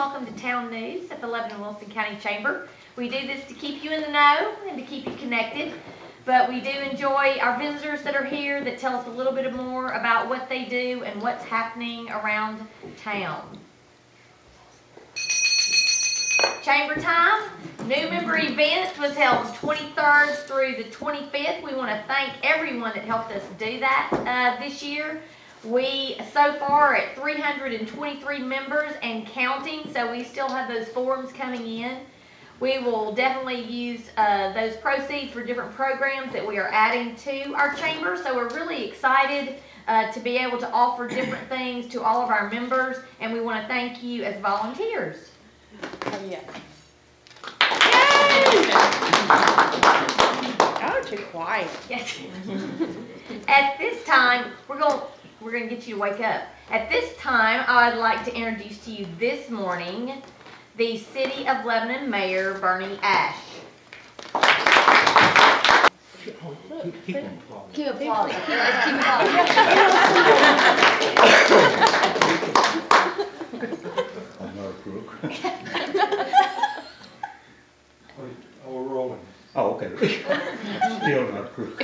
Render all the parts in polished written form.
welcome to Town News at the Lebanon Wilson County Chamber. We do this to keep you in the know and to keep you connected, but we do enjoy our visitors that are here that tell us a little bit more about what they do and what's happening around town. Chamber time. New member event was held 23rd through the 25th. We want to thank everyone that helped us do that this year. We so far are at 323 members and counting, so we still have those forms coming in. We will definitely use those proceeds for different programs that we are adding to our chamber, so we're really excited to be able to offer different things to all of our members, and we want to thank you as volunteers. Oh, yeah. Oh, too quiet. Yes. At this time, we're going to get you to wake up. At this time, I'd like to introduce to you this morning the City of Lebanon Mayor, Bernie Ash. Keep applauding. Keep applauding. Let's keep applauding. I'm not a crook. Oh, we're rolling. Oh, okay. Still not a crook.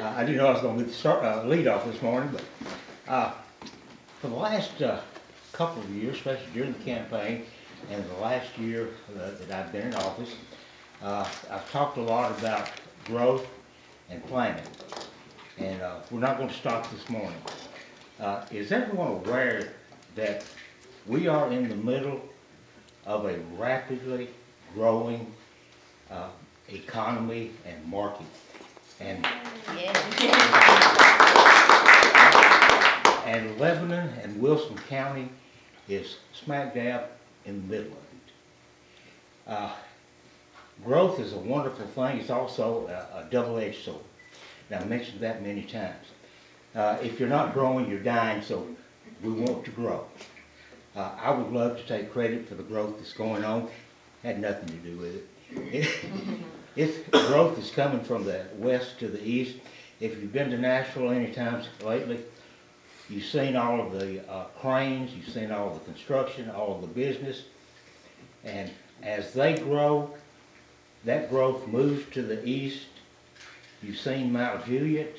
I didn't know I was going to lead off this morning, but for the last couple of years, especially during the campaign and the last year that I've been in office, I've talked a lot about growth and planning, and we're not going to stop this morning. Is everyone aware that we are in the middle of a rapidly growing economy and market? And and Lebanon and Wilson County is smack dab in the middle of it. Growth is a wonderful thing. It's also a double-edged sword. Now, I mentioned that many times. If you're not growing, you're dying, so we want to grow. I would love to take credit for the growth that's going on. Had nothing to do with it. Its growth is coming from the west to the east. If you've been to Nashville any times lately, you've seen all of the cranes, you've seen all of the construction, all of the business. And as they grow, that growth moves to the east. You've seen Mount Juliet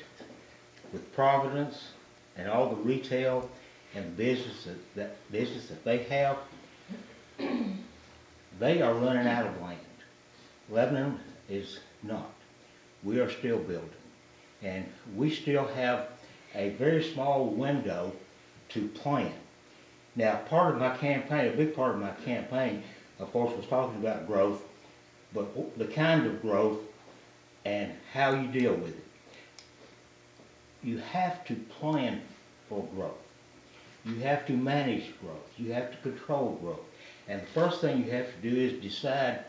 with Providence and all the retail and the business that they have. They are running out of land. Lebanon is not. We are still building. And we still have a very small window to plan. Now, part of my campaign, a big part of my campaign, of course, was talking about growth, but the kind of growth and how you deal with it. You have to plan for growth. You have to manage growth. You have to control growth. And the first thing you have to do is decide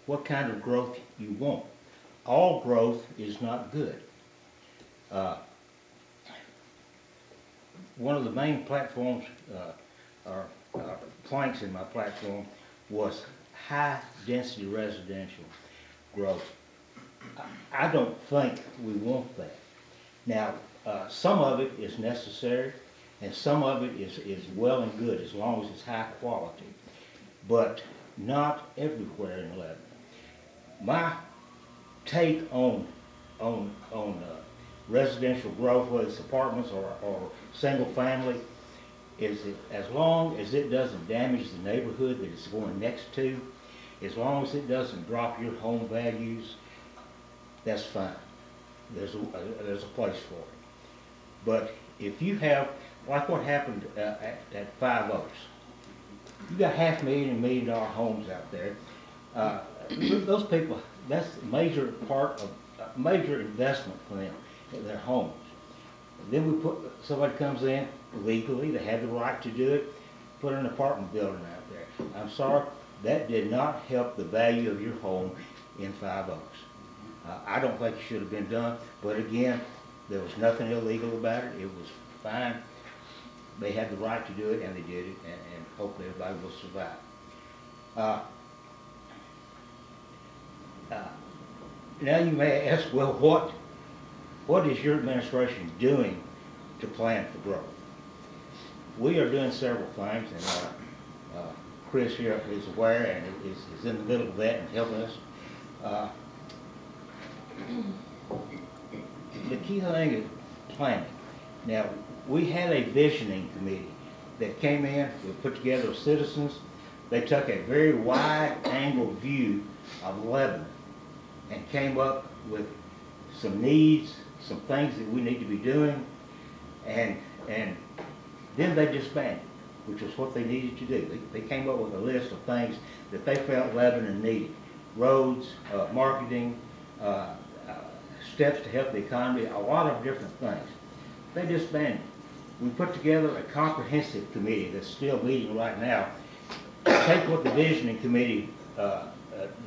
what kind of growth you want. All growth is not good. One of the main platforms, or planks in my platform, was high density residential growth. I don't think we want that. Now, some of it is necessary, and some of it is well and good as long as it's high quality, but not everywhere in Lebanon. My take on residential growth, whether it's apartments or single family, is that as long as it doesn't damage the neighborhood that it's going next to, as long as it doesn't drop your home values, that's fine. There's a place for it. But if you have, like what happened at 5 Oaks, you got $500,000 and $1 million homes out there. Those people, that's a major part of major investment for them in their homes. Then somebody comes in legally, they have the right to do it, put an apartment building out there. I'm sorry, that did not help the value of your home in 5 Oaks. I don't think it should have been done, but again, there was nothing illegal about it. It was fine. They had the right to do it, and they did it, and hopefully everybody will survive. Now you may ask, well, what is your administration doing to plan for growth? we are doing several things, and Chris here is aware and is in the middle of that and helping us. The key thing is planning. Now, we had a visioning committee that came in, we put together citizens. They took a very wide-angle view of Lebanon and came up with some needs, some things that we need to be doing, and then they disbanded, which is what they needed to do. They came up with a list of things that they felt Lebanon needed: roads, marketing, steps to help the economy, a lot of different things. They disbanded. We put together a comprehensive committee that's still meeting right now to take what the visioning committee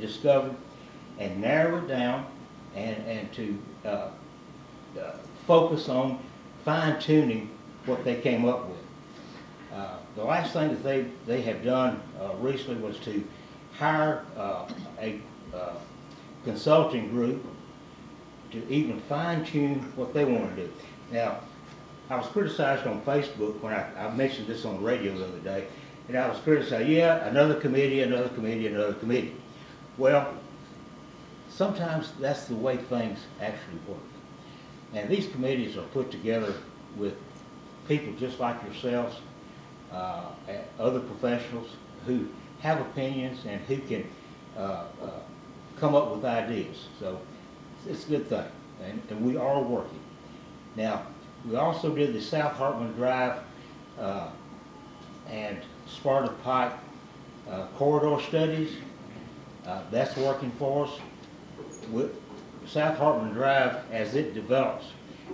discovered and narrow it down and to focus on fine-tuning what they came up with. The last thing that they have done recently was to hire a consulting group to even fine-tune what they want to do. Now, I was criticized on Facebook when I mentioned this on the radio the other day, and I was criticized, yeah, another committee, another committee, another committee. Well, sometimes that's the way things actually work. And these committees are put together with people just like yourselves, other professionals who have opinions and who can come up with ideas. So it's a good thing, and we are working. Now, we also did the South Hartman Drive and Sparta Pike corridor studies. That's working for us. With South Hartman Drive, as it develops,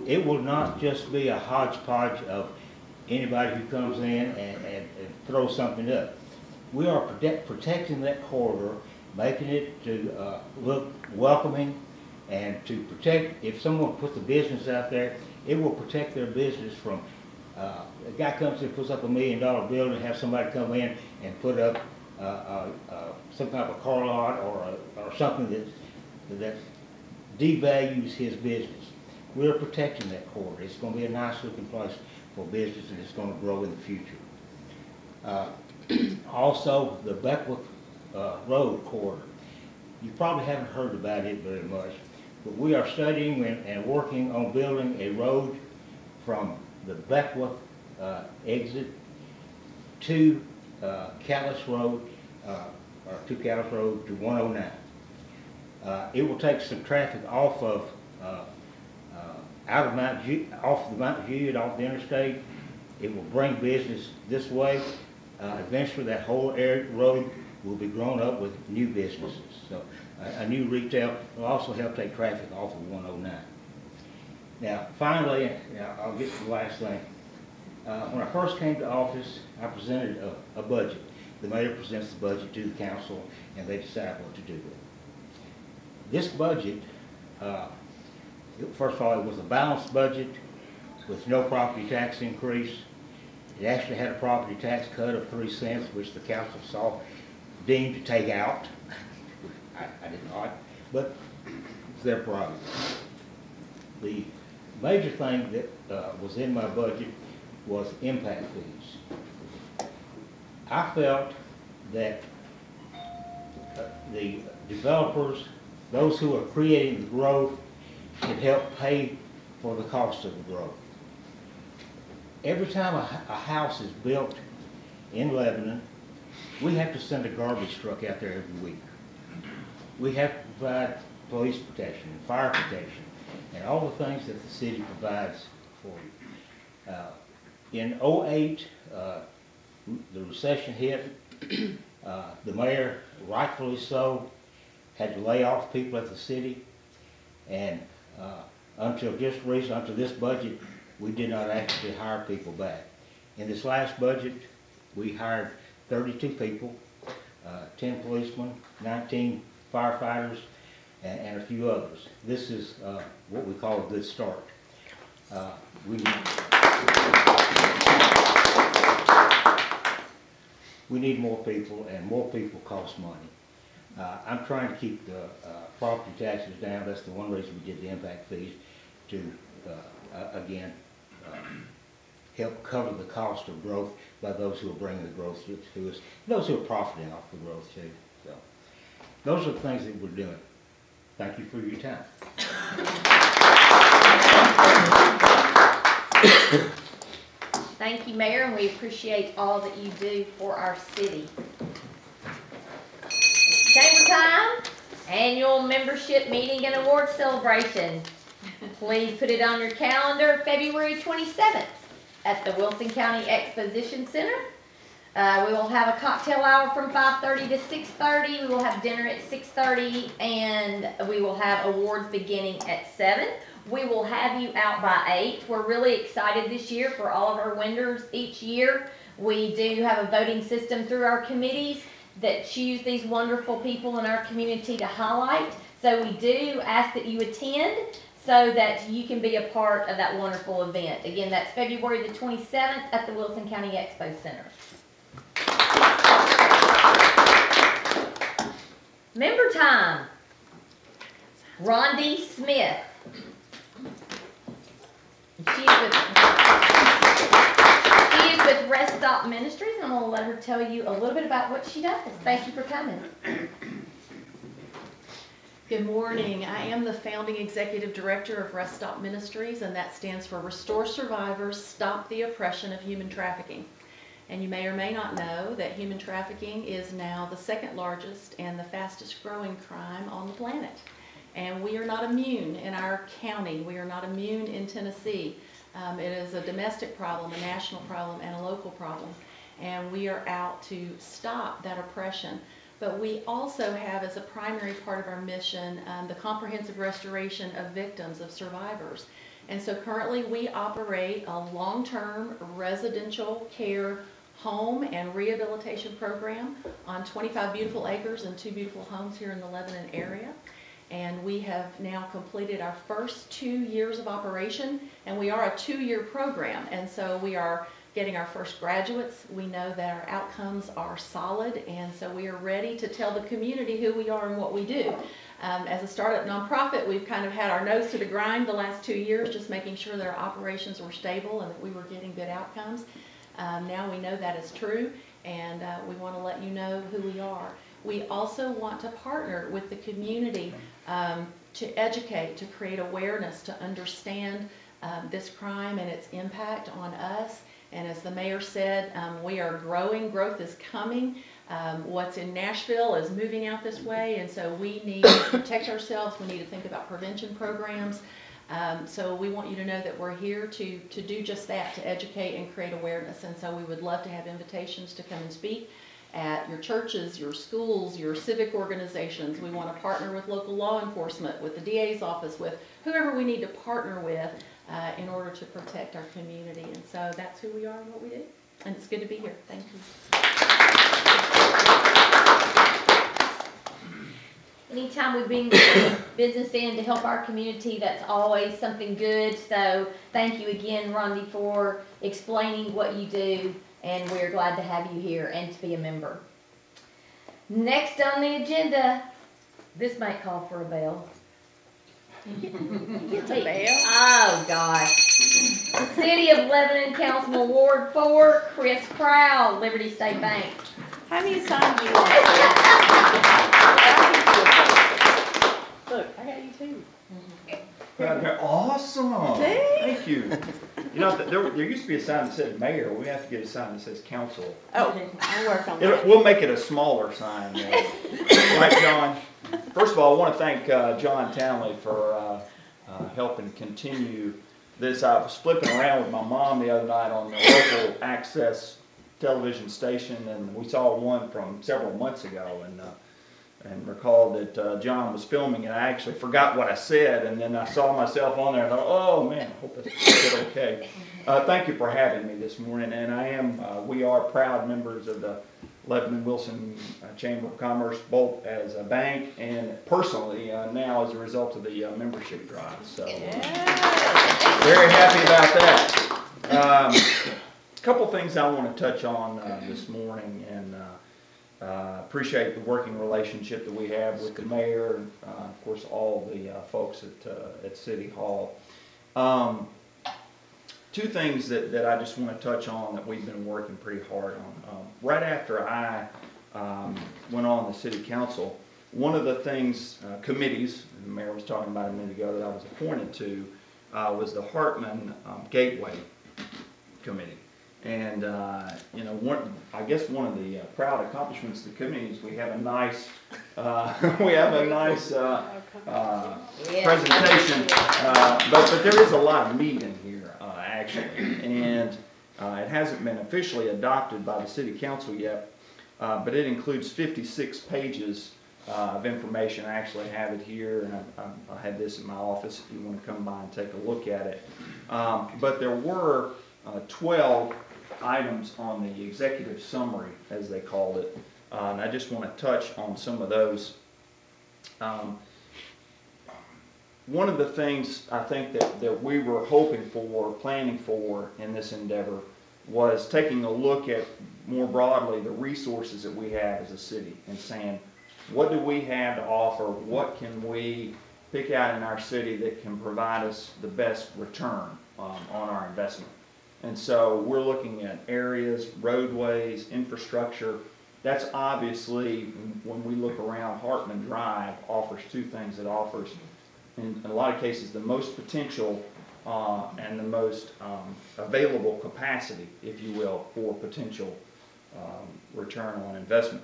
it will not just be a hodgepodge of anybody who comes in and throws something up. We are protecting that corridor, making it to look welcoming, and to protect, if someone puts a business out there, it will protect their business from, a guy comes in and puts up $1 million bill and have somebody come in and put up some kind of a car lot or something that devalues his business. We're protecting that corridor. It's going to be a nice looking place for business, and it's going to grow in the future. Also, the Beckwith Road corridor. You probably haven't heard about it very much, but we are studying and working on building a road from the Beckwith exit to Callis Road, or to Callis Road to 109. It will take some traffic off of off the Mount Juliet, off the interstate. It will bring business this way. Eventually, that whole road will be grown up with new businesses. So, a new retail will also help take traffic off of 109. Now, finally, I'll get to the last thing. When I first came to office, I presented a budget. The mayor presents the budget to the council, and they decide what to do with it. This budget, first of all, it was a balanced budget with no property tax increase. It actually had a property tax cut of 3 cents, which the council saw deemed to take out. I did not, but it's their prerogative. The major thing that was in my budget was impact fees. I felt that the developers, those who are creating the growth, should help pay for the cost of the growth. Every time a house is built in Lebanon, we have to send a garbage truck out there every week. We have to provide police protection and fire protection and all the things that the city provides for you. In 2008, the recession hit. The mayor, rightfully so, had to lay off people at the city, and until this budget, we did not actually hire people back. In this last budget, we hired 32 people, 10 policemen, 19 firefighters, and a few others. This is what we call a good start. We need more people, and more people cost money. I'm trying to keep the property taxes down. That's the one reason we did the impact fees, to, again, help cover the cost of growth by those who are bringing the growth to us, those who are profiting off the growth too. So those are the things that we're doing. Thank you for your time. Thank you, Mayor, and we appreciate all that you do for our city. Chamber time, annual membership meeting and award celebration. Please put it on your calendar, February 27th at the Wilson County Exposition Center. We will have a cocktail hour from 5:30 to 6:30. We will have dinner at 6:30, and we will have awards beginning at 7. We will have you out by 8. We're really excited this year for all of our winners each year. We do have a voting system through our committees that choose these wonderful people in our community to highlight. So we do ask that you attend so that you can be a part of that wonderful event. Again, that's February the 27th at the Wilson County Expo Center. Member time. Rondi Smith. She is with Rest Stop Ministries, and I'm going to let her tell you a little bit about what she does. Thank you for coming. Good morning. I am the founding executive director of Rest Stop Ministries, and that stands for Restore Survivors, Stop the Oppression of Human Trafficking. And you may or may not know that human trafficking is now the second largest and the fastest growing crime on the planet. And we are not immune in our county. We are not immune in Tennessee. It is a domestic problem, a national problem, and a local problem. And we are out to stop that oppression. But we also have as a primary part of our mission the comprehensive restoration of victims, of survivors. And so currently we operate a long-term residential care home and rehabilitation program on 25 beautiful acres and 2 beautiful homes here in the Lebanon area. And we have now completed our first 2 years of operation, and we are a 2-year program. And so we are getting our first graduates. We know that our outcomes are solid, and so we are ready to tell the community who we are and what we do. As a startup nonprofit, we've kind of had our nose to the grind the last 2 years, just making sure that our operations were stable and that we were getting good outcomes. Now we know that is true, and we want to let you know who we are. We also want to partner with the community to educate, to create awareness, to understand this crime and its impact on us. And as the mayor said, we are growing, growth is coming. What's in Nashville is moving out this way, and so we need to protect ourselves. We need to think about prevention programs. So we want you to know that we're here to do just that, to educate and create awareness. And so we would love to have invitations to come and speak at your churches, your schools, your civic organizations. We want to partner with local law enforcement, with the DA's office, with whoever we need to partner with in order to protect our community. And so that's who we are and what we do. And it's good to be here. Thank you. Anytime we bring business in to help our community, that's always something good. So thank you again, Rondi, for explaining what you do, and we're glad to have you here and to be a member. Next on the agenda, this might call for a bell. It's a bell. Oh, gosh. The City of Lebanon Councilman Ward 4, Chris Crowell, Liberty State Bank. How many signs do you want? Look, I got you too. Awesome. See? Thank you. You know, there used to be a sign that said mayor. We have to get a sign that says council. Oh, I'll work on that. We'll make it a smaller sign. Right, John? First of all, I want to thank John Townley for helping continue this. I was flipping around with my mom the other night on the local access television station, and we saw one from several months ago, and recalled that John was filming, and I actually forgot what I said, and then I saw myself on there, and I thought, oh man, I hope that's okay. Thank you for having me this morning, and we are proud members of the Lebanon-Wilson Chamber of Commerce, both as a bank and personally now as a result of the membership drive. So very happy about that. A couple things I want to touch on this morning, and appreciate the working relationship that we have with the mayor and of course all the folks at City Hall. two things that I just want to touch on that we've been working pretty hard on. Right after I went on the city council, one of the things, committees, the mayor was talking about a minute ago, that I was appointed to was the Hartman Gateway Committee. And, you know, I guess one of the proud accomplishments of the committee is we have a nice, presentation, but there is a lot of meat in here, actually, and it hasn't been officially adopted by the city council yet, but it includes 56 pages of information. I actually have it here, and I have this in my office if you want to come by and take a look at it. But there were 12 items on the executive summary, as they called it, and I just want to touch on some of those. One of the things I think that we were hoping for, planning for in this endeavor, was taking a look at more broadly the resources that we have as a city and saying, what do we have to offer? What can we pick out in our city that can provide us the best return on our investment? And so we're looking at areas, roadways, infrastructure. That's obviously, when we look around, Hartman Drive offers two things. It offers, in a lot of cases, the most potential and the most available capacity, if you will, for potential return on investment.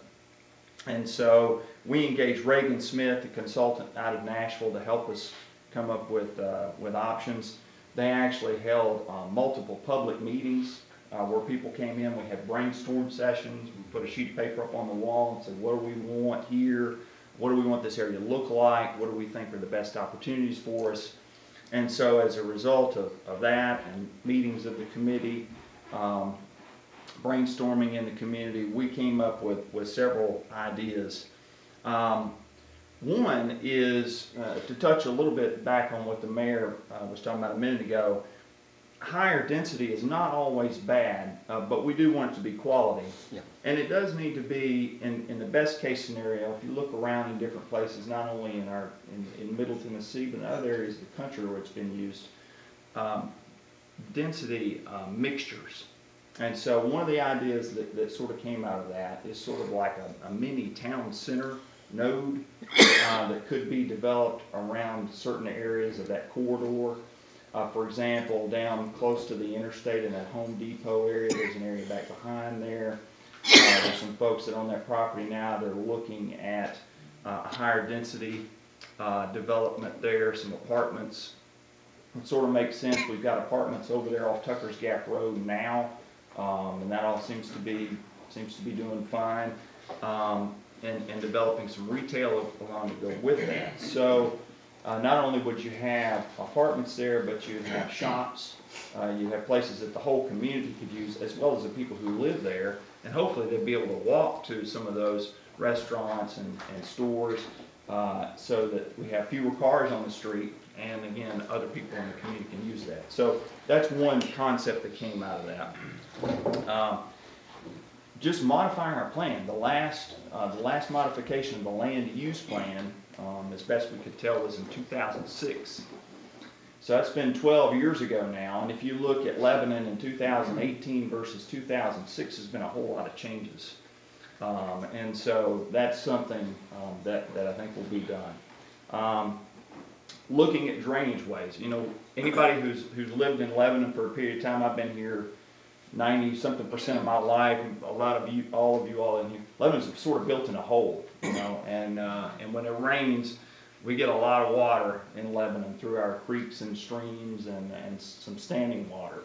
And so we engaged Reagan Smith, the consultant out of Nashville, to help us come up with options. They actually held multiple public meetings where people came in. We had brainstorm sessions. We put a sheet of paper up on the wall and said, what do we want here? What do we want this area to look like? What do we think are the best opportunities for us? And so as a result of that and meetings of the committee, brainstorming in the community, we came up with several ideas. One is, to touch a little bit back on what the mayor was talking about a minute ago, higher density is not always bad, but we do want it to be quality. Yeah. And it does need to be, in the best case scenario, if you look around in different places, not only in Middle Tennessee, but in other areas of the country where it's been used, density mixtures. And so one of the ideas that sort of came out of that is sort of like a mini town center node that could be developed around certain areas of that corridor. For example, down close to the interstate in that Home Depot area, there's an area back behind there. There's some folks that own that property now that are looking at a higher density development there, some apartments. It sort of makes sense. We've got apartments over there off Tucker's Gap Road now, and that all seems to be doing fine. And developing some retail along to go with that. So not only would you have apartments there, but you have shops, you have places that the whole community could use, as well as the people who live there, and hopefully they'd be able to walk to some of those restaurants and stores so that we have fewer cars on the street, and again, other people in the community can use that. So that's one concept that came out of that. Just modifying our plan. The last modification of the land use plan, as best we could tell, was in 2006. So that's been 12 years ago now. And if you look at Lebanon in 2018 versus 2006, there's been a whole lot of changes. And so that's something that I think will be done. Looking at drainage ways. You know, anybody who's lived in Lebanon for a period of time, I've been here 90-something% of my life, a lot of you, all in here, Lebanon's sort of built in a hole, you know, and when it rains, we get a lot of water in Lebanon through our creeks and streams and some standing water.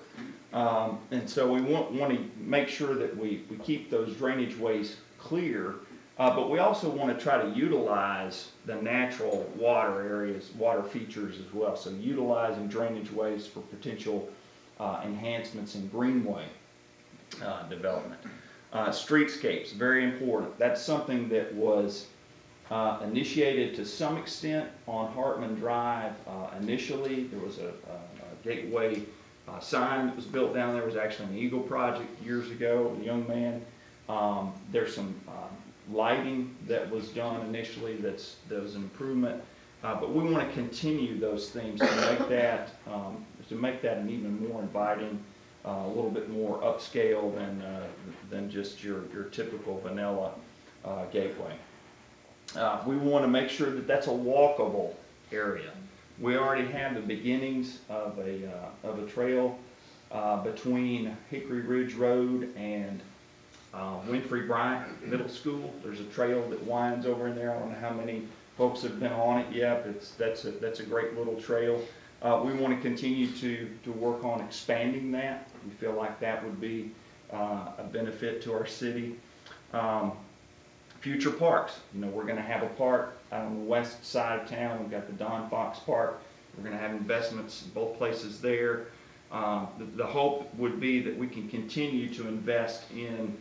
And so we want to make sure that we keep those drainage ways clear, but we also want to try to utilize the natural water areas, water features as well. So utilizing drainage ways for potential enhancements in greenway development. Streetscapes, very important. That's something that was initiated to some extent on Hartman Drive initially. There was a gateway sign that was built down there. It was actually an Eagle project years ago, a young man. There's some lighting that was done initially that was an improvement. But we want to continue those things to make that to make that an even more inviting, a little bit more upscale than just your typical vanilla gateway. We want to make sure that that's a walkable area. We already have the beginnings of a trail between Hickory Ridge Road and Winfrey Bryant Middle School. There's a trail that winds over in there. I don't know how many folks have been on it yet, but that's a great little trail. We want to continue to work on expanding that. We feel like that would be a benefit to our city. Future parks. You know, we're going to have a park out on the west side of town. We've got the Don Fox Park. We're going to have investments in both places there. The hope would be that we can continue to invest in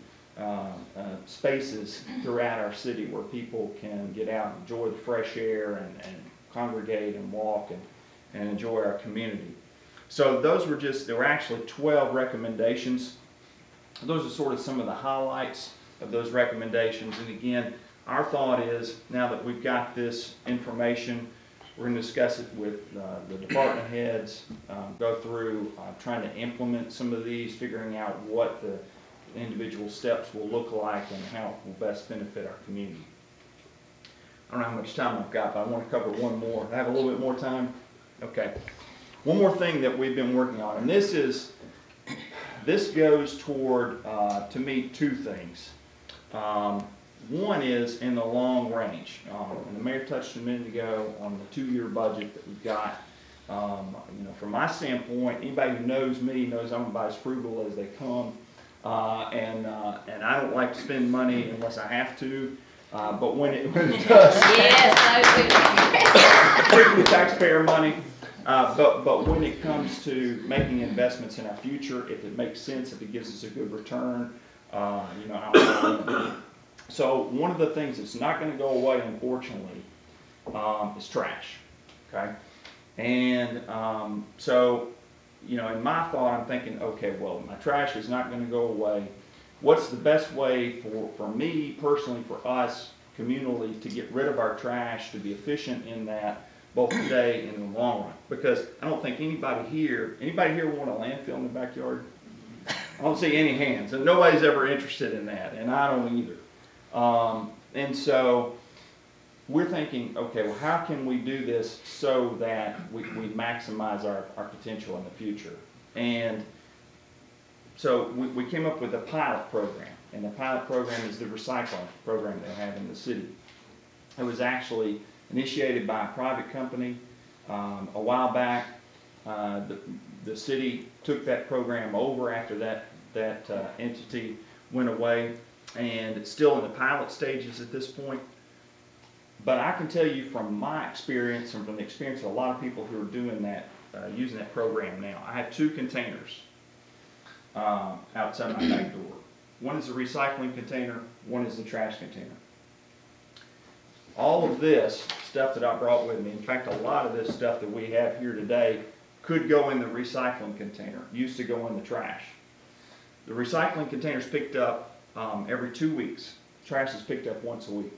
spaces throughout our city where people can get out and enjoy the fresh air and congregate and walk and enjoy our community. So those were there were actually 12 recommendations. Those are sort of some of the highlights of those recommendations. And again, our thought is, now that we've got this information, we're going to discuss it with the department heads, go through trying to implement some of these, figuring out what the individual steps will look like and how it will best benefit our community. I don't know how much time I've got, but I want to cover one more. I have a little bit more time? Okay. One more thing that we've been working on, and this goes toward, to me, two things. One is in the long range, and the mayor touched a minute ago on the 2-year budget that we've got. You know, from my standpoint, anybody who knows me knows I'm about as frugal as they come, and I don't like to spend money unless I have to. But when it does, particularly taxpayer money. But when it comes to making investments in our future, if it makes sense, if it gives us a good return, you know, so one of the things that's not going to go away, unfortunately, is trash. Okay, and so you know, in my thought, I'm thinking, okay, well, my trash is not going to go away. What's the best way for me personally, for us communally, to get rid of our trash, to be efficient in that, both today and in the long run? Because I don't think anybody here want a landfill in the backyard? I don't see any hands, and nobody's ever interested in that, and I don't either. And so we're thinking, okay, well, how can we do this so that we maximize our potential in the future? And so we came up with a pilot program, and the pilot program is the recycling program they have in the city. It was actually initiated by a private company a while back. The city took that program over after that entity went away, and it's still in the pilot stages at this point. But I can tell you from my experience and from the experience of a lot of people who are doing that, using that program now, I have 2 containers outside my back door. One is a recycling container, one is the trash container. All of this stuff that I brought with me, in fact, a lot of this stuff that we have here today could go in the recycling container, used to go in the trash. The recycling container is picked up every 2 weeks. Trash is picked up once a week.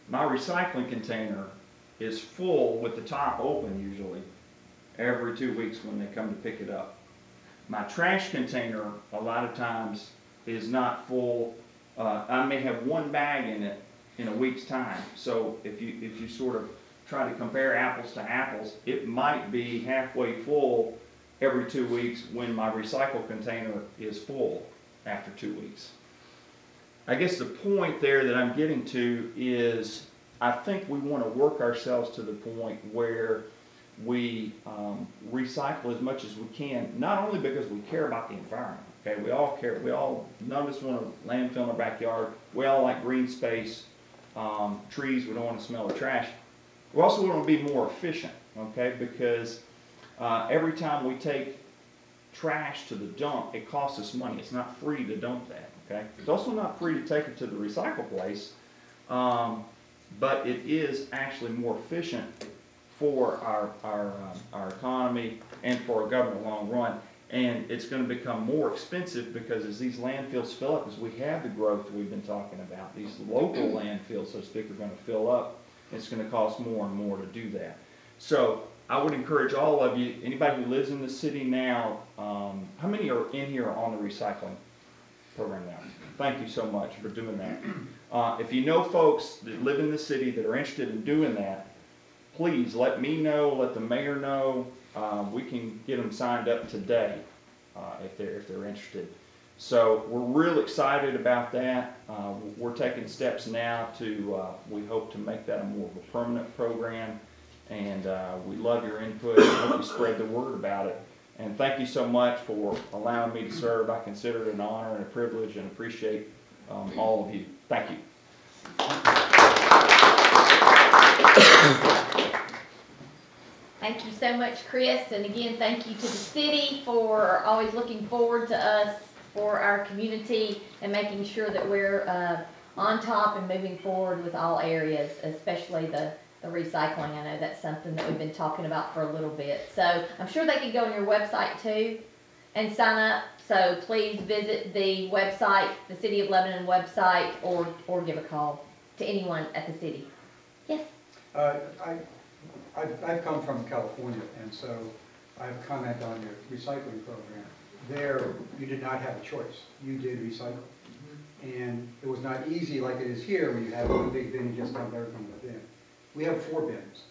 My recycling container is full with the top open usually every 2 weeks when they come to pick it up. My trash container a lot of times is not full. I may have 1 bag in it in a week's time. So if you sort of try to compare apples to apples, it might be halfway full every 2 weeks when my recycle container is full after 2 weeks. I guess the point there that I'm getting to is I think we want to work ourselves to the point where we recycle as much as we can, not only because we care about the environment. Okay, we all care. None of us want a landfill in our backyard. We all like green space, trees. We don't want to smell the trash. We also want to be more efficient. Okay, because every time we take trash to the dump, it costs us money. It's not free to dump that. Okay, it's also not free to take it to the recycle place, but it is actually more efficient for our economy and for our government long run. And it's going to become more expensive because as these landfills fill up, as we have the growth we've been talking about, these local landfills, so to speak, are going to fill up. It's going to cost more and more to do that. So I would encourage all of you, anybody who lives in the city now, how many are in here on the recycling program now? Thank you so much for doing that. If you know folks that live in the city that are interested in doing that, please let me know, let the mayor know. We can get them signed up today if they're interested. So we're real excited about that. We're taking steps now to, we hope to make that a more of a permanent program. And we love your input and hope you spread the word about it. And thank you so much for allowing me to serve. I consider it an honor and a privilege and appreciate all of you. Thank you. Thank you so much, Chris, and again, thank you to the city for always looking forward to us for our community and making sure that we're on top and moving forward with all areas, especially the recycling. I know that's something that we've been talking about for a little bit. So I'm sure they can go on your website too and sign up. So please visit the website, the City of Lebanon website, or give a call to anyone at the city. Yes? I've come from California, and so I have a comment on your recycling program. There, you did not have a choice. You did recycle. And it was not easy like it is here, where you have one big bin and just dump everything in the bin. We have 4 bins.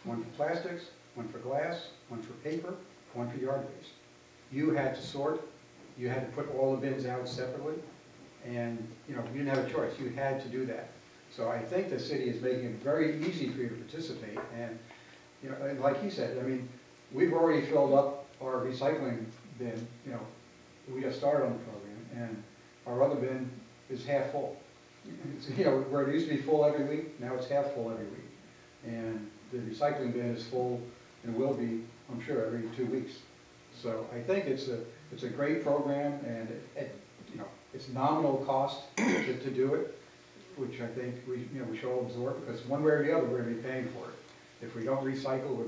One for plastics, one for glass, one for paper, one for yard waste. You had to sort. You had to put all the bins out separately. And, you didn't have a choice. You had to do that. So I think the city is making it very easy for you to participate. And, like he said, I mean, we've already filled up our recycling bin. We just started on the program, and our other bin is half full. Where it used to be full every week, now it's half full every week. And the recycling bin is full and will be, I'm sure, every 2 weeks. So I think it's a great program, and it's nominal cost to do it, which I think we should all absorb, because one way or the other we're going to be paying for it. If we don't recycle,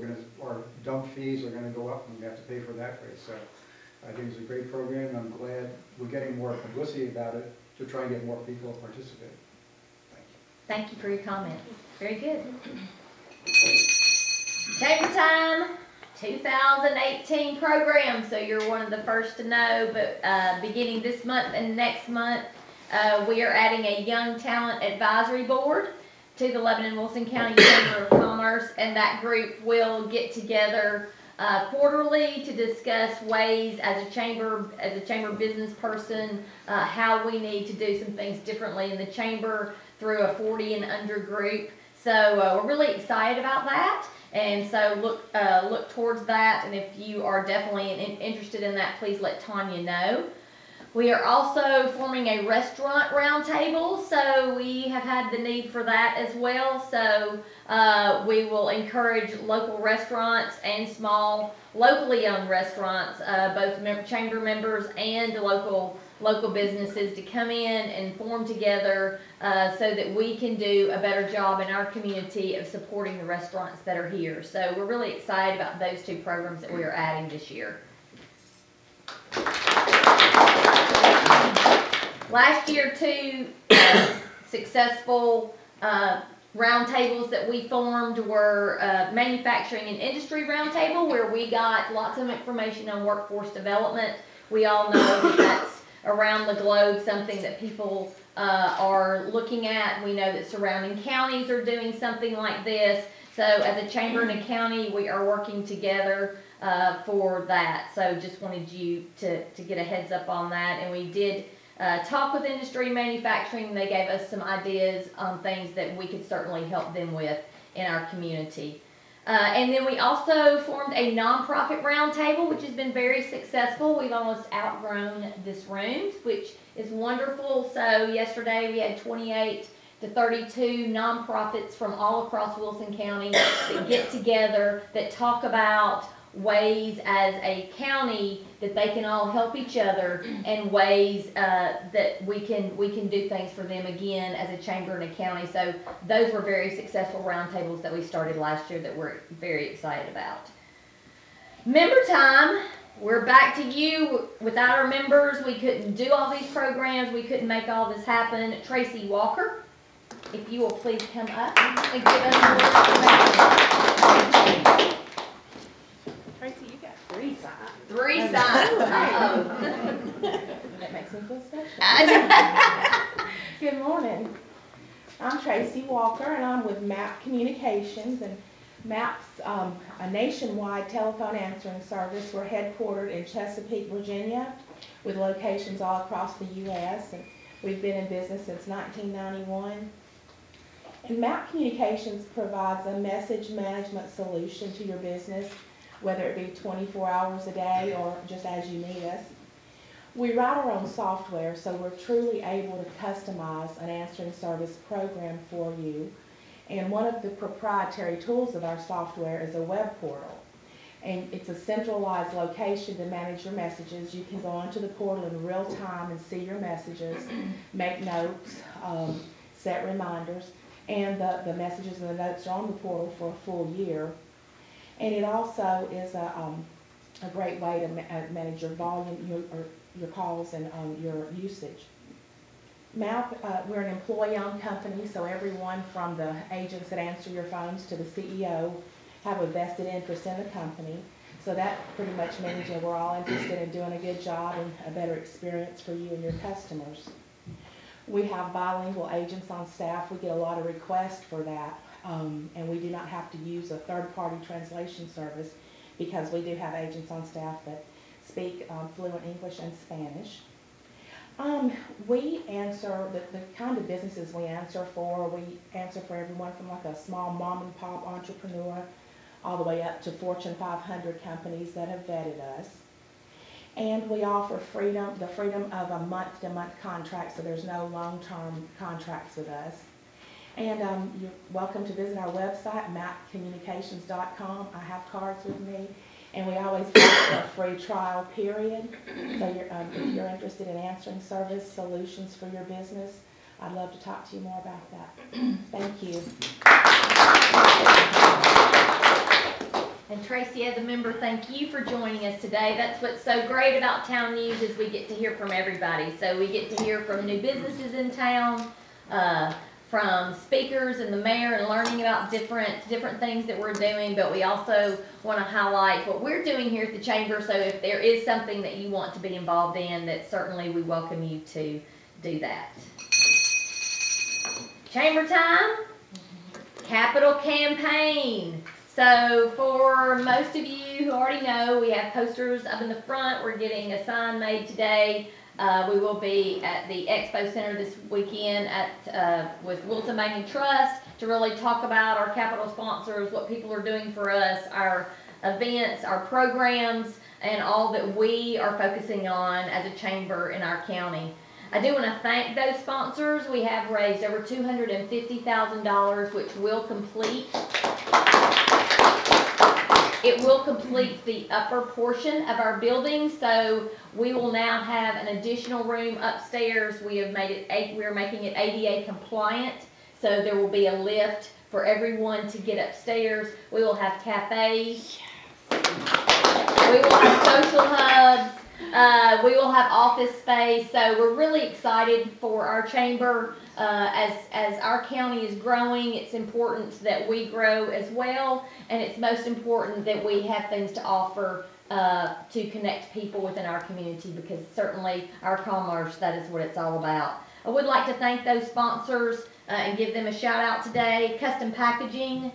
our dump fees are going to go up, and we have to pay for that rate. So I think it's a great program, and I'm glad we're getting more publicity about it to try and get more people to participate. Thank you. Thank you for your comment. Very good. Chamber Time 2018 program. So you're one of the first to know, but beginning this month and next month, we are adding a Young Talent Advisory Board to the Lebanon-Wilson County Chamber of Commerce, and that group will get together quarterly to discuss ways as a chamber business person, how we need to do some things differently in the chamber through a 40 and under group. So we're really excited about that, and so look towards that. And if you are definitely interested in that, please let Tanya know. We are also forming a restaurant roundtable, so we have had the need for that as well. So we will encourage local restaurants and small locally owned restaurants, both chamber members and local businesses, to come in and form together so that we can do a better job in our community of supporting the restaurants that are here. So we're really excited about those 2 programs that we are adding this year. Last year, 2 successful roundtables that we formed were Manufacturing and Industry Roundtable, where we got lots of information on workforce development. We all know that that's around the globe something that people are looking at. We know that surrounding counties are doing something like this. So as a chamber and a county, we are working together for that. So just wanted you to get a heads up on that. And we did talk with industry manufacturing. They gave us some ideas on things that we could certainly help them with in our community. And then we also formed a nonprofit roundtable, which has been very successful. We've almost outgrown this room, which is wonderful. So yesterday we had 28 to 32 nonprofits from all across Wilson County that get together, that talk about ways as a county that they can all help each other, and ways that we can do things for them again as a chamber and a county. So those were very successful roundtables that we started last year that we're very excited about. Member time. We're back to you. Without our members, we couldn't do all these programs. We couldn't make all this happen. Tracy Walker, if you will please come up and give us a word. 3 signs. Uh-oh. That makes me feel special. I Good morning. I'm Tracy Walker, and I'm with MAP Communications. And MAP's a nationwide telephone answering service. We're headquartered in Chesapeake, Virginia, with locations all across the U.S. And we've been in business since 1991. And MAP Communications provides a message management solution to your business, whether it be 24 hours a day or just as you need us. We write our own software, so we're truly able to customize an answering service program for you. And one of the proprietary tools of our software is a web portal. And it's a centralized location to manage your messages. You can go onto the portal in real time and see your messages, make notes, set reminders. And the messages and the notes are on the portal for a full year. And it also is a great way to manage your volume, your calls, and your usage. MAP, we're an employee-owned company, so everyone from the agents that answer your phones to the CEO have a vested interest in the company. So that pretty much means that we're all interested in doing a good job and a better experience for you and your customers. We have bilingual agents on staff. We get a lot of requests for that, and we do not have to use a third-party translation service because we do have agents on staff that speak fluent English and Spanish. We answer the kind of businesses we answer for. We answer for everyone from like a small mom and pop entrepreneur all the way up to Fortune 500 companies that have vetted us. And we offer the freedom of a month-to-month contract, so there's no long-term contracts with us. And you're welcome to visit our website, mapcommunications.com. I have cards with me, and we always offer a free trial period. So if you're interested in answering service solutions for your business, I'd love to talk to you more about that. Thank you. And Tracy, as a member, thank you for joining us today. That's what's so great about Town News is we get to hear from everybody. So we get to hear from new businesses in town, from speakers and the mayor, and learning about different things that we're doing. But we also want to highlight what we're doing here at the Chamber. So if there is something that you want to be involved in, that certainly we welcome you to do that. Chamber time, capital campaign. So for most of you who already know, we have posters up in the front. We're getting a sign made today. We will be at the Expo Center this weekend with Wilson Bank and Trust to really talk about our capital sponsors, what people are doing for us, our events, our programs, and all that we are focusing on as a chamber in our county. I do want to thank those sponsors. We have raised over $250,000, which will complete. It will complete the upper portion of our building, so we will now have an additional room upstairs. We are making it ADA compliant, so there will be a lift for everyone to get upstairs. We will have cafes. We will have social hubs. We will have office space. So we're really excited for our chamber. As our county is growing, it's important that we grow as well, and it's most important that we have things to offer to connect people within our community, because certainly our commerce, that is what it's all about. I would like to thank those sponsors and give them a shout out today. Custom Packaging,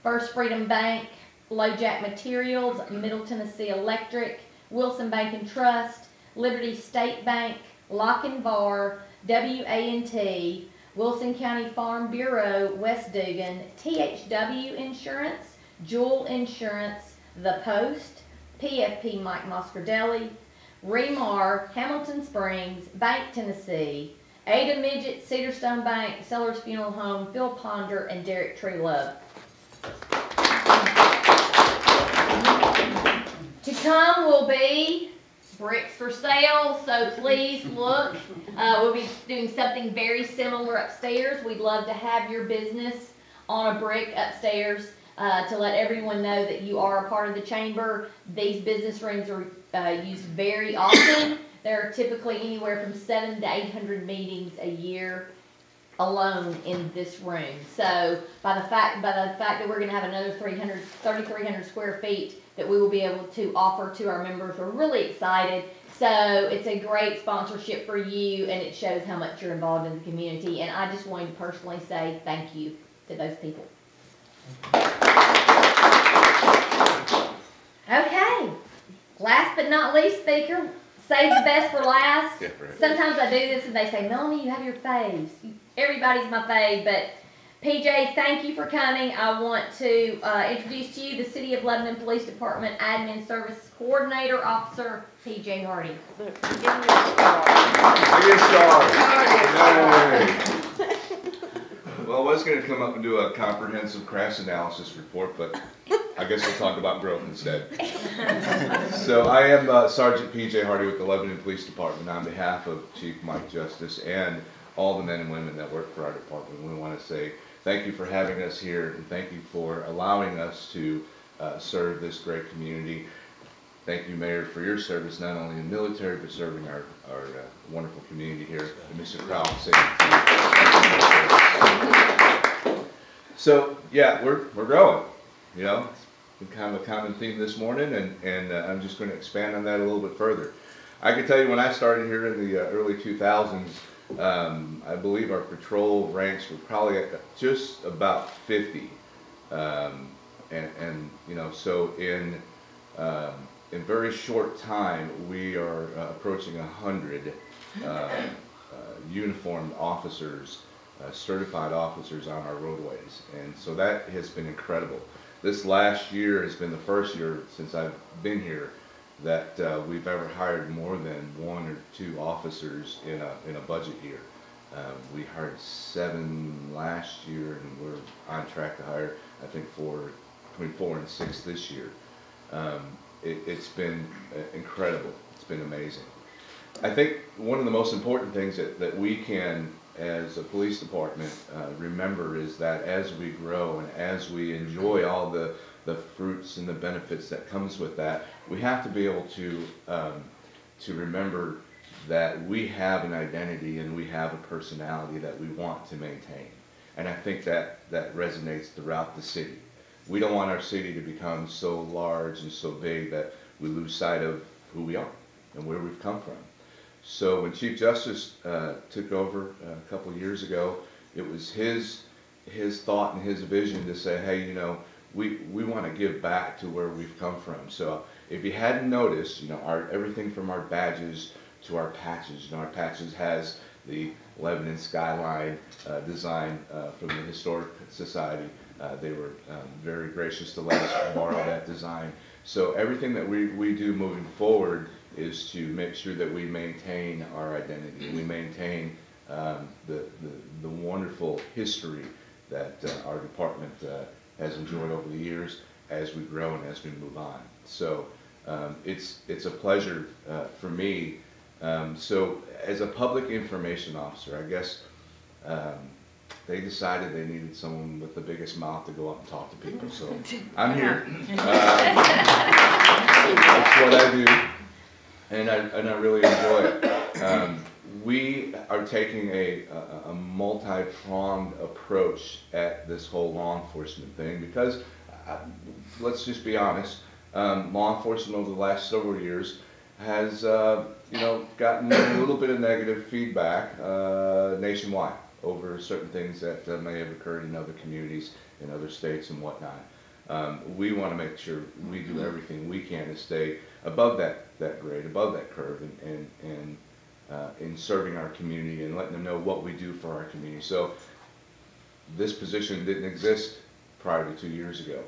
First Freedom Bank, LoJack Materials, Middle Tennessee Electric, Wilson Bank and Trust, Liberty State Bank, Lock and Bar, WA&T, Wilson County Farm Bureau, West Dugan, THW Insurance, Jewel Insurance, The Post, PFP Mike Moscardelli, Remar, Hamilton Springs, Bank Tennessee, Ada Midget, Cedarstone Bank, Sellers Funeral Home, Phil Ponder, and Derek Treelove. To come will be bricks for sale, so please look. We'll be doing something very similar upstairs. We'd love to have your business on a brick upstairs to let everyone know that you are a part of the chamber. These business rooms are used very often. There are typically anywhere from 700 to 800 meetings a year. alone in this room. So by the fact that we're going to have another 3,300 square feet that we will be able to offer to our members, we're really excited. So it's a great sponsorship for you, and it shows how much you're involved in the community. And I just wanted to personally say thank you to those people. Okay, last but not least, speaker, save the best for last. Yeah, right. Sometimes I do this and they say, Melanie, you have your faves. Everybody's my fave, but PJ, thank you for coming. I want to introduce to you the City of Lebanon Police Department Admin Service Coordinator Officer, PJ Hardy. Look, give me a star. Well, I was going to come up and do a comprehensive crash analysis report, but I guess we'll talk about growth instead. So I am Sergeant PJ Hardy with the Lebanon Police Department. On behalf of Chief Mike Justice and all the men and women that work for our department, we want to say thank you for having us here, and thank you for allowing us to serve this great community. Thank you, Mayor, for your service, not only in the military, but serving our wonderful community here. And Mr. Crowell, so yeah, we're growing. You know, it's been kind of a common theme this morning, and I'm just going to expand on that a little bit further. I can tell you when I started here in the early 2000s, I believe our patrol ranks were probably at just about 50, and you know, so in very short time we are approaching 100 uniformed officers, certified officers on our roadways, and so that has been incredible. This last year has been the first year since I've been here that we've ever hired more than 1 or 2 officers in a budget year. We hired 7 last year, and we're on track to hire, I think, between 4 and 6 this year. It's been incredible. It's been amazing. I think one of the most important things that we can, as a police department, remember is that as we grow and as we enjoy all the fruits and the benefits that comes with that, we have to be able to remember that we have an identity and we have a personality that we want to maintain. And I think that resonates throughout the city. We don't want our city to become so large and so big that we lose sight of who we are and where we've come from. So when Chief Justice took over a couple of years ago, it was his thought and his vision to say, hey, you know, we want to give back to where we've come from. So if you hadn't noticed, you know, everything from our badges to our patches. You know, our patches has the Lebanon skyline design from the Historic Society. They were very gracious to let us borrow that design. So everything that we do moving forward is to make sure that we maintain our identity. We maintain the wonderful history that our department has enjoyed over the years as we grow and as we move on. So it's a pleasure for me. So as a public information officer, I guess they decided they needed someone with the biggest mouth to go up and talk to people. So I'm here. That's what I do. And I really enjoy it. We are taking a multi-pronged approach at this whole law enforcement thing because, let's just be honest, law enforcement over the last several years has you know, gotten a little bit of negative feedback nationwide over certain things that may have occurred in other communities, in other states and whatnot. We want to make sure we do everything we can to stay above that grade, above that curve, and in serving our community and letting them know what we do for our community. So this position didn't exist prior to 2 years ago,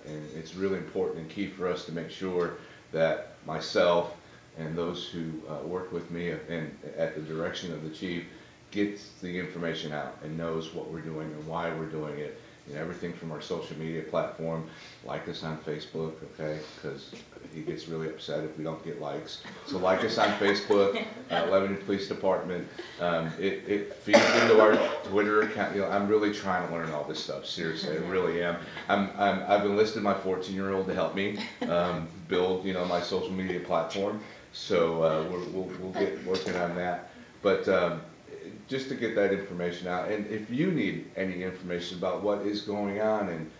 and it's really important and key for us to make sure that myself and those who work with me and at the direction of the chief gets the information out and knows what we're doing and why we're doing it. You know, everything from our social media platform, like us on Facebook, okay, because he gets really upset if we don't get likes. So like us on Facebook, Lebanon Police Department. It feeds into our Twitter account. You know, I'm really trying to learn all this stuff. Seriously, I really am. I've enlisted my 14-year-old to help me build, you know, my social media platform. So we'll get working on that. But just to get that information out. And if you need any information about what is going on and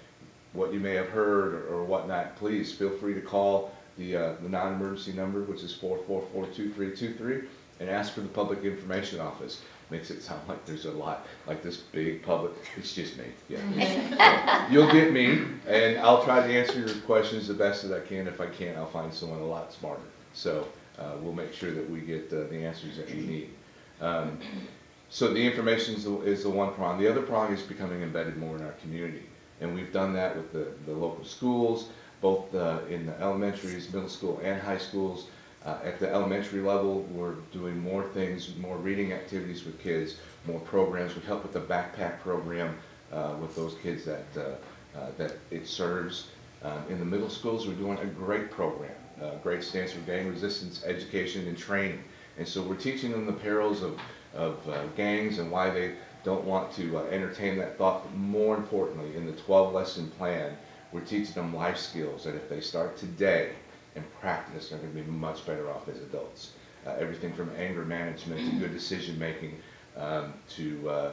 what you may have heard or whatnot, please feel free to call the non-emergency number, which is 444-2323, and ask for the Public Information Office. Makes it sound like there's a lot, like this big public, it's just me, yeah. You'll get me, and I'll try to answer your questions the best that I can. If I can't, I'll find someone a lot smarter. So we'll make sure that we get the answers that you need. So the information is the one prong. The other prong is becoming embedded more in our community. And we've done that with the local schools, both in the elementaries, middle school, and high schools. At the elementary level, we're doing more things, more reading activities with kids, more programs. We help with the backpack program with those kids that it serves. In the middle schools, we're doing a great program. GREAT stands for Gang Resistance Education and Training. And so we're teaching them the perils of gangs and why they don't want to entertain that thought. But more importantly, in the 12-lesson plan, we're teaching them life skills that if they start today and practice, they're going to be much better off as adults. Everything from anger management to good decision making to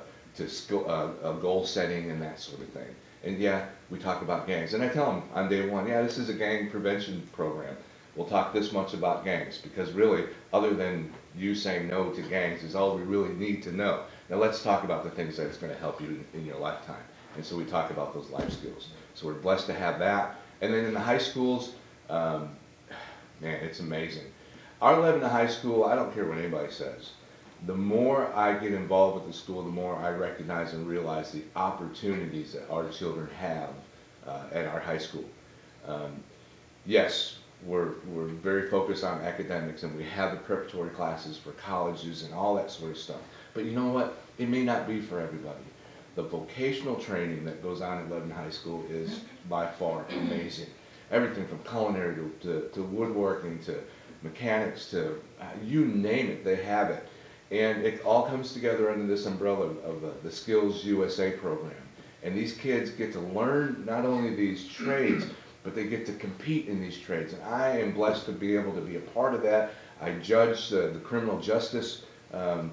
goal setting and that sort of thing. And yeah, we talk about gangs. And I tell them on day one, yeah, this is a gang prevention program. We'll talk this much about gangs because really, other than you saying no to gangs is all we really need to know. Now let's talk about the things that's going to help you in your lifetime. And so we talk about those life skills. So we're blessed to have that. And then in the high schools, man, it's amazing. Our Lebanon High School, I don't care what anybody says. The more I get involved with the school, the more I recognize and realize the opportunities that our children have at our high school. Yes, we're very focused on academics, and we have the preparatory classes for colleges and all that sort of stuff. But you know what? It may not be for everybody. The vocational training that goes on at Lebanon High School is by far amazing. Everything from culinary to woodworking to mechanics to you name it, they have it. And it all comes together under this umbrella of the Skills USA program. And these kids get to learn not only these trades, but they get to compete in these trades. And I am blessed to be able to be a part of that. I judge the criminal justice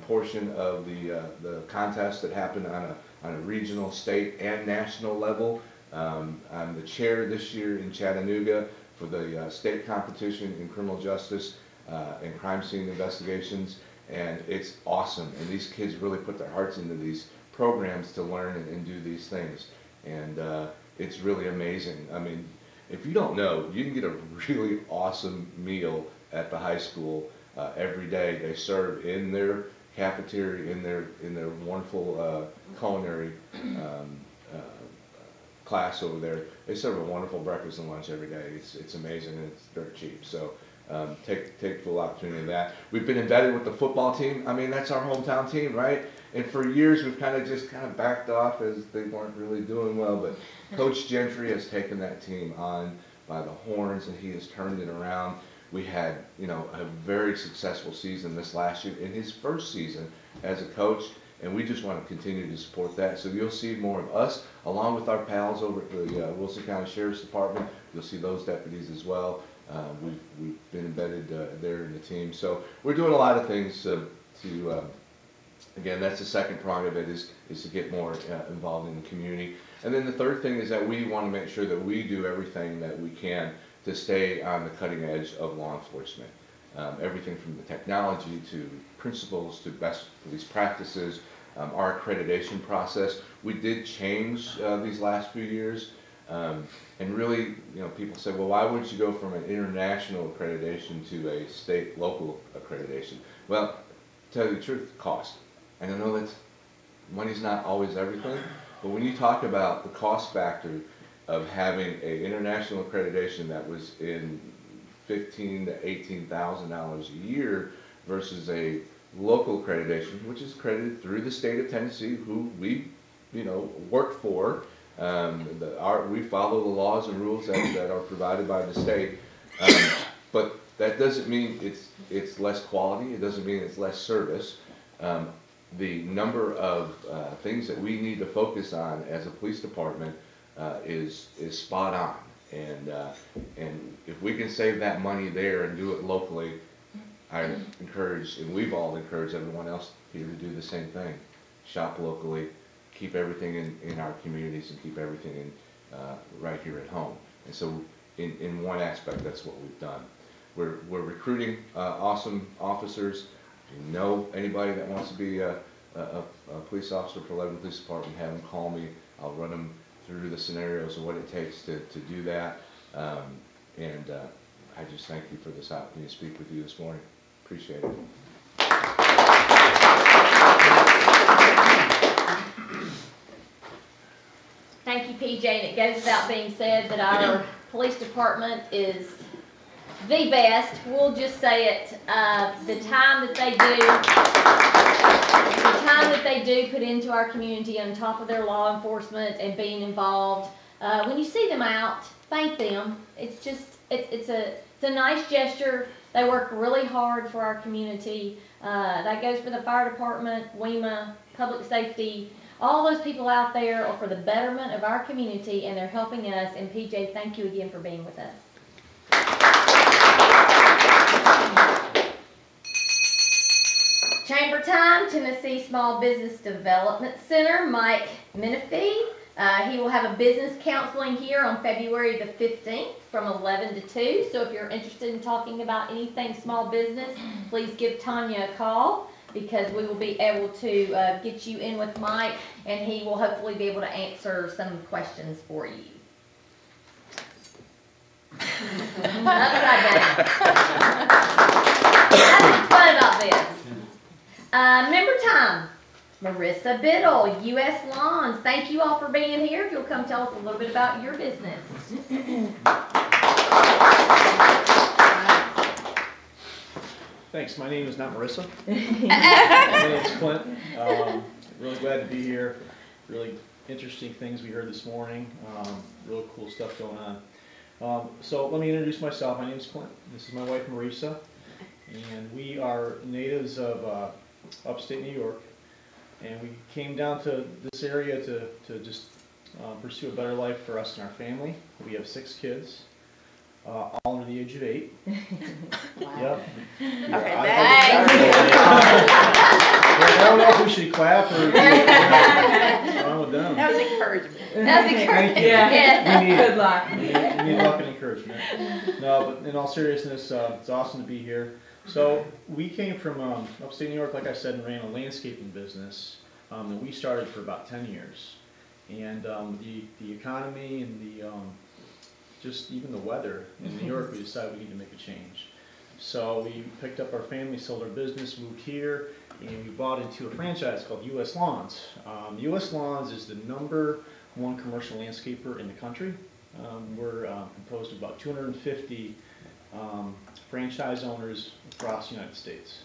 portion of the contest that happened on a regional, state, and national level. I'm the chair this year in Chattanooga for the state competition in criminal justice and crime scene investigations. And it's awesome. And these kids really put their hearts into these programs to learn and do these things. And it's really amazing. I mean, if you don't know, you can get a really awesome meal at the high school every day. They serve in their cafeteria, in their wonderful culinary class over there. They serve a wonderful breakfast and lunch every day. It's amazing, and it's dirt cheap. So take full opportunity of that. We've been embedded with the football team. I mean, that's our hometown team, right? And for years, we've kind of backed off as they weren't really doing well. But Coach Gentry has taken that team on by the horns, and he has turned it around. We had, a very successful season this last year in his first season as a coach, and we just want to continue to support that. So you'll see more of us, along with our pals over at the Wilson County Sheriff's Department. You'll see those deputies as well. We've been embedded there in the team. So we're doing a lot of things to again, that's the second prong of it is to get more involved in the community. And then the third thing is that we want to make sure that we do everything that we can to stay on the cutting edge of law enforcement. Everything from the technology to principles to best police practices, our accreditation process. We did change these last few years. And really, people say, well, why wouldn't you go from an international accreditation to a state local accreditation? Well, to tell you the truth, cost. And I know that money's not always everything, but when you talk about the cost factor of having an international accreditation that was in $15,000 to $18,000 a year versus a local accreditation, which is accredited through the state of Tennessee, who we, work for. We follow the laws and rules that are provided by the state, but that doesn't mean it's less quality. It doesn't mean it's less service. The number of things that we need to focus on as a police department is spot on, and if we can save that money there and do it locally, I encourage, and we've all encouraged everyone else here to do the same thing. Shop locally, keep everything in our communities, and keep everything in right here at home. And so in one aspect, that's what we've done. We're recruiting awesome officers. If you know anybody that wants to be a police officer for Lebanon Police Department, have them call me. I'll run them through the scenarios of what it takes to do that. I just thank you for this opportunity to speak with you this morning. Appreciate it. Thank you, PJ, and it goes without being said that our police department is the best. We'll just say it. The time that they do put into our community on top of their law enforcement and being involved. When you see them out, thank them. It's just it's a nice gesture. They work really hard for our community. That goes for the fire department, WEMA, public safety. All those people out there are for the betterment of our community, and they're helping us. And PJ, thank you again for being with us. Chamber time, Tennessee Small Business Development Center, Mike Menifee. He will have a business counseling here on February the 15th from 11 to 2. So if you're interested in talking about anything small business, please give Tanya a call, because we will be able to get you in with Mike, and he will hopefully be able to answer some questions for you. Upside down. That's what's fun about this. Member time. Marissa Biddle, U.S. Lawns. Thank you all for being here. If you'll come tell us a little bit about your business. Thanks. My name is not Marissa. My name is Clint. Really glad to be here. Really interesting things we heard this morning. Really cool stuff going on. So let me introduce myself. My name is Clint. This is my wife Marissa, and we are natives of upstate New York. And we came down to this area to just pursue a better life for us and our family. We have 6 kids, all under the age of 8. Wow. Yep. Okay, I don't know if we should clap or wrong with them. That was encouragement. That was encouraging. Yeah. We need Good luck. We need luck and encouragement. No, but in all seriousness, it's awesome to be here. So we came from upstate New York, like I said, and ran a landscaping business that we started for about 10 years. And the economy and the just even the weather in New York, we decided we need to make a change. So we picked up our family, sold our business, moved here, and we bought into a franchise called U.S. Lawns. U.S. Lawns is the #1 commercial landscaper in the country. We're composed of about 250 franchise owners across the United States.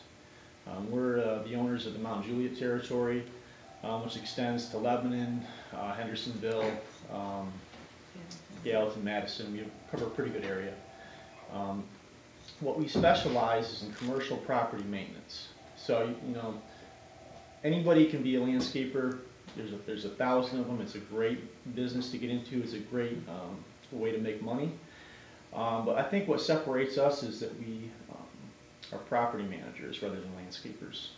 We're the owners of the Mount Juliet territory, which extends to Lebanon, Hendersonville, Gallatin, Madison. We cover a pretty good area. What we specialize is in commercial property maintenance. So, you know, anybody can be a landscaper. There's 1,000 of them. It's a great business to get into. It's a great way to make money. But I think what separates us is that we are property managers rather than landscapers.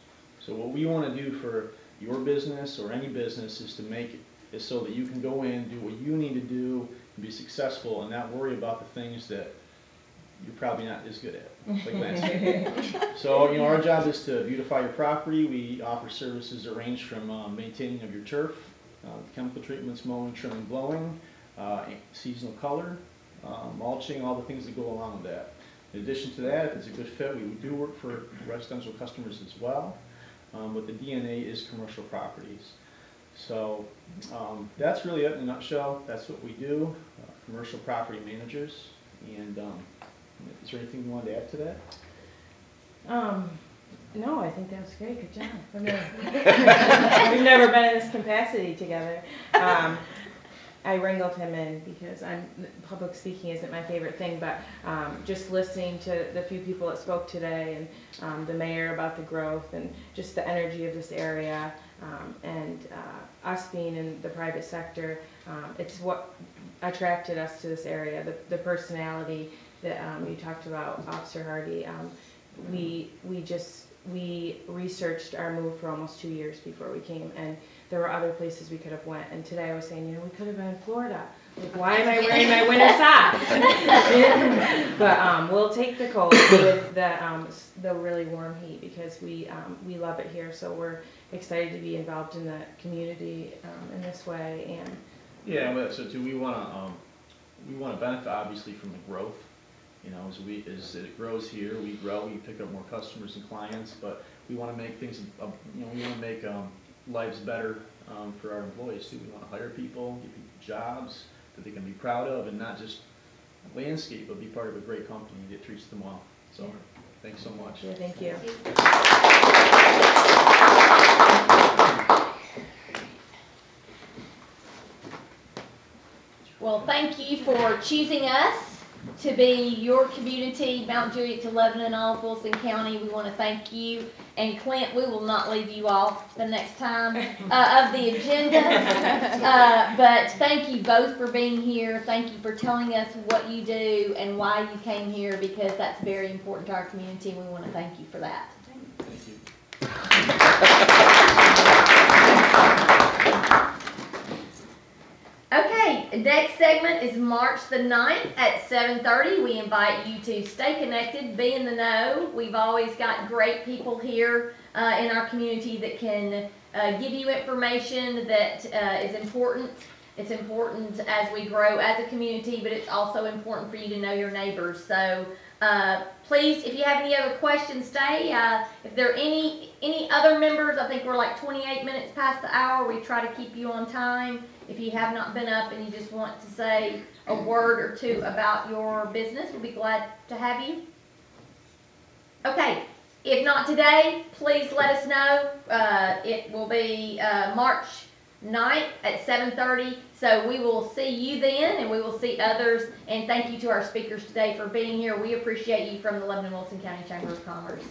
So what we want to do for your business or any business is to make it so that you can go in, do what you need to do, and be successful, and not worry about the things that you're probably not as good at, like landscaping. So, you know, our job is to beautify your property. We offer services that range from maintaining of your turf, chemical treatments, mowing, trimming, blowing, seasonal color, mulching, all the things that go along with that. In addition to that, if it's a good fit, we do work for residential customers as well, but the DNA is commercial properties. So that's really it in a nutshell. That's what we do, commercial property managers. And is there anything you wanted to add to that? No, I think that was great. Good job. We've never been in this capacity together. I wrangled him in because public speaking isn't my favorite thing, but just listening to the few people that spoke today and the mayor about the growth and just the energy of this area and us being in the private sector, it's what attracted us to this area, the personality that you talked about, Officer Hardy. we researched our move for almost 2 years before we came, and there were other places we could have went. And today I was saying, you know, we could have been in Florida. Like, why am I wearing my winter socks? But we'll take the cold with the really warm heat because we love it here. So we're excited to be involved in the community in this way. And Yeah, but so too, we wanna benefit obviously from the growth. You know, as it grows here, we grow, we pick up more customers and clients, but we wanna make things, you know, we wanna make lives better for our employees too. We wanna hire people, give people jobs that they can be proud of, and not just landscape, but be part of a great company that treats them well. So, thanks so much. yeah, thank you. Well, thank you for choosing us to be your community, Mount Juliet to Lebanon, all of Wilson County. We want to thank you. And Clint, we will not leave you off the next time of the agenda. But thank you both for being here. Thank you for telling us what you do and why you came here, because that's very important to our community, and we want to thank you for that. Thank you. Okay, next segment is March the 9th at 7:30. We invite you to stay connected, be in the know. We've always got great people here in our community that can give you information that is important. It's important as we grow as a community, but it's also important for you to know your neighbors. So please, if you have any other questions, stay. If there are any other members, I think we're like 28 minutes past the hour. We try to keep you on time. If you have not been up and you just want to say a word or two about your business, we'll be glad to have you. Okay, if not today, please let us know. It will be March 9th at 7:30. So we will see you then, and we will see others. And thank you to our speakers today for being here. We appreciate you from the Lebanon Wilson County Chamber of Commerce.